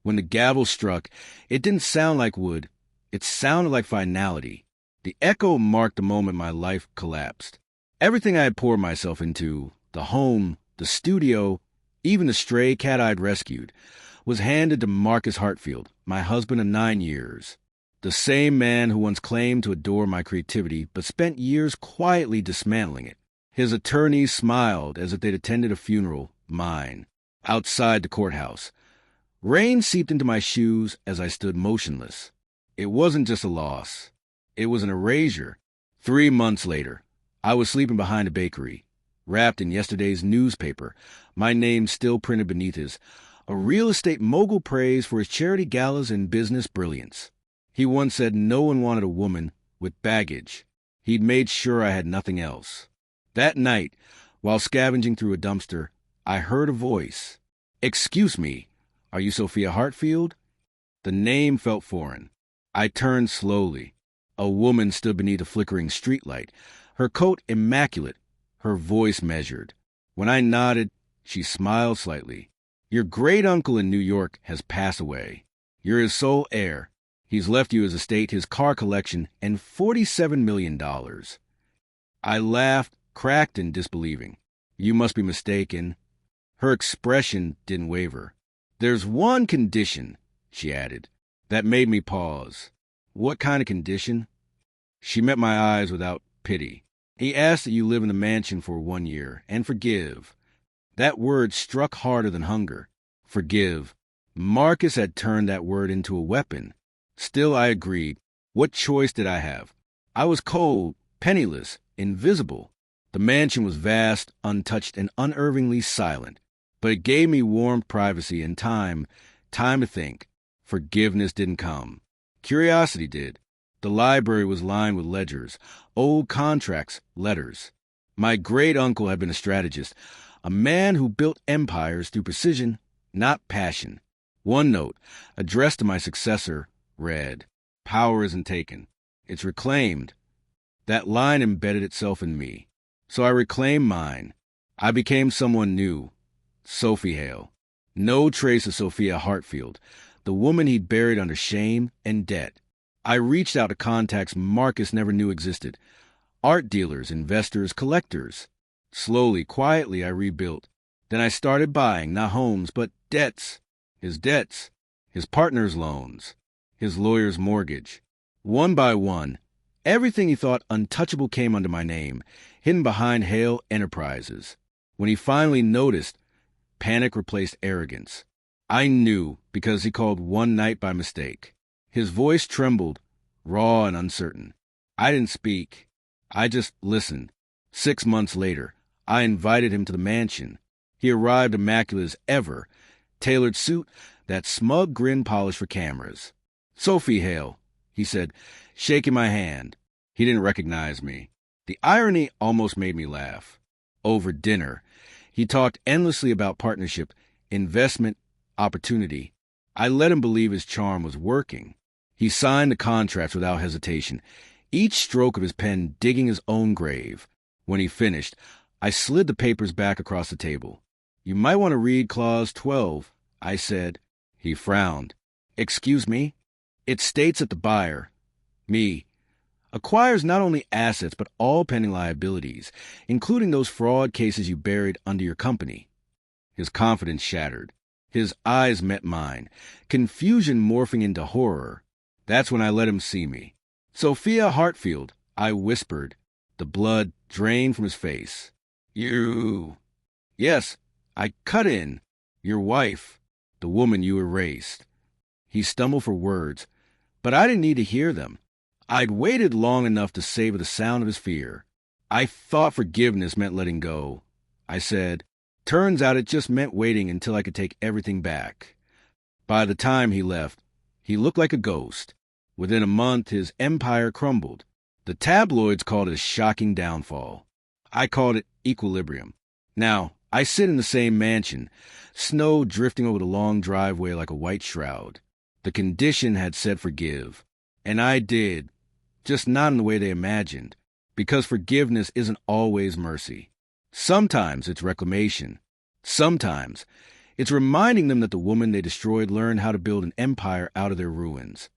When the gavel struck, it didn't sound like wood. It sounded like finality. The echo marked the moment my life collapsed. Everything I had poured myself into, the home, the studio, even the stray cat I'd rescued, was handed to Marcus Hartfield, my husband of 9 years. The same man who once claimed to adore my creativity but spent years quietly dismantling it. His attorneys smiled as if they'd attended a funeral, mine, outside the courthouse. Rain seeped into my shoes as I stood motionless. It wasn't just a loss. It was an erasure. 3 months later, I was sleeping behind a bakery, wrapped in yesterday's newspaper, my name still printed beneath his. A real estate mogul praised for his charity galas and business brilliance. He once said no one wanted a woman with baggage. He'd made sure I had nothing else. That night, while scavenging through a dumpster, I heard a voice. "Excuse me, are you Sophia Hartfield?" The name felt foreign. I turned slowly. A woman stood beneath a flickering streetlight, her coat immaculate, her voice measured. When I nodded, she smiled slightly. "Your great-uncle in New York has passed away. You're his sole heir. He's left you his estate, his car collection, and $47 million. I laughed, cracked and disbelieving. "You must be mistaken." Her expression didn't waver. "There's one condition," she added, that made me pause. "What kind of condition?" She met my eyes without pity. "He asked that you live in the mansion for 1 year, and forgive." That word struck harder than hunger. Forgive. Marcus had turned that word into a weapon. Still, I agreed. What choice did I have? I was cold, penniless, invisible. The mansion was vast, untouched, and unervingly silent. But it gave me warm privacy and time to think. Forgiveness didn't come. Curiosity did. The library was lined with ledgers, old contracts, letters. My great-uncle had been a strategist, a man who built empires through precision, not passion. One note, addressed to my successor, read, "Power isn't taken. It's reclaimed." That line embedded itself in me. So I reclaimed mine. I became someone new. Sophie Hale. No trace of Sophia Hartfield, the woman he'd buried under shame and debt. I reached out to contacts Marcus never knew existed. Art dealers, investors, collectors. Slowly, quietly, I rebuilt. Then I started buying, not homes, but debts. His debts. His partner's loans. His lawyer's mortgage. One by one, everything he thought untouchable came under my name, hidden behind Hale Enterprises. When he finally noticed, panic replaced arrogance. I knew because he called one night by mistake. His voice trembled, raw and uncertain. I didn't speak. I just listened. 6 months later, I invited him to the mansion. He arrived immaculate as ever, tailored suit, that smug grin polished for cameras. "Sophie Hale," he said, shaking my hand. He didn't recognize me. The irony almost made me laugh. Over dinner, he talked endlessly about partnership, investment, opportunity. I let him believe his charm was working. He signed the contracts without hesitation, each stroke of his pen digging his own grave. When he finished, I slid the papers back across the table. "You might want to read Clause 12, I said. He frowned. "Excuse me?" "It states that the buyer, me, acquires not only assets but all pending liabilities, including those fraud cases you buried under your company." His confidence shattered. His eyes met mine, confusion morphing into horror. That's when I let him see me. "Sophia Hartfield," I whispered. The blood drained from his face. "You..." "Yes, I cut in. Your wife, the woman you erased." He stumbled for words, but I didn't need to hear them. I'd waited long enough to savor the sound of his fear. "I thought forgiveness meant letting go," I said. "Turns out it just meant waiting until I could take everything back." By the time he left, he looked like a ghost. Within a month, his empire crumbled. The tabloids called it a shocking downfall. I called it equilibrium. Now, I sit in the same mansion, snow drifting over the long driveway like a white shroud. The condition had said forgive. And I did, just not in the way they imagined, because forgiveness isn't always mercy. Sometimes it's reclamation. Sometimes It's reminding them that the woman they destroyed learned how to build an empire out of their ruins.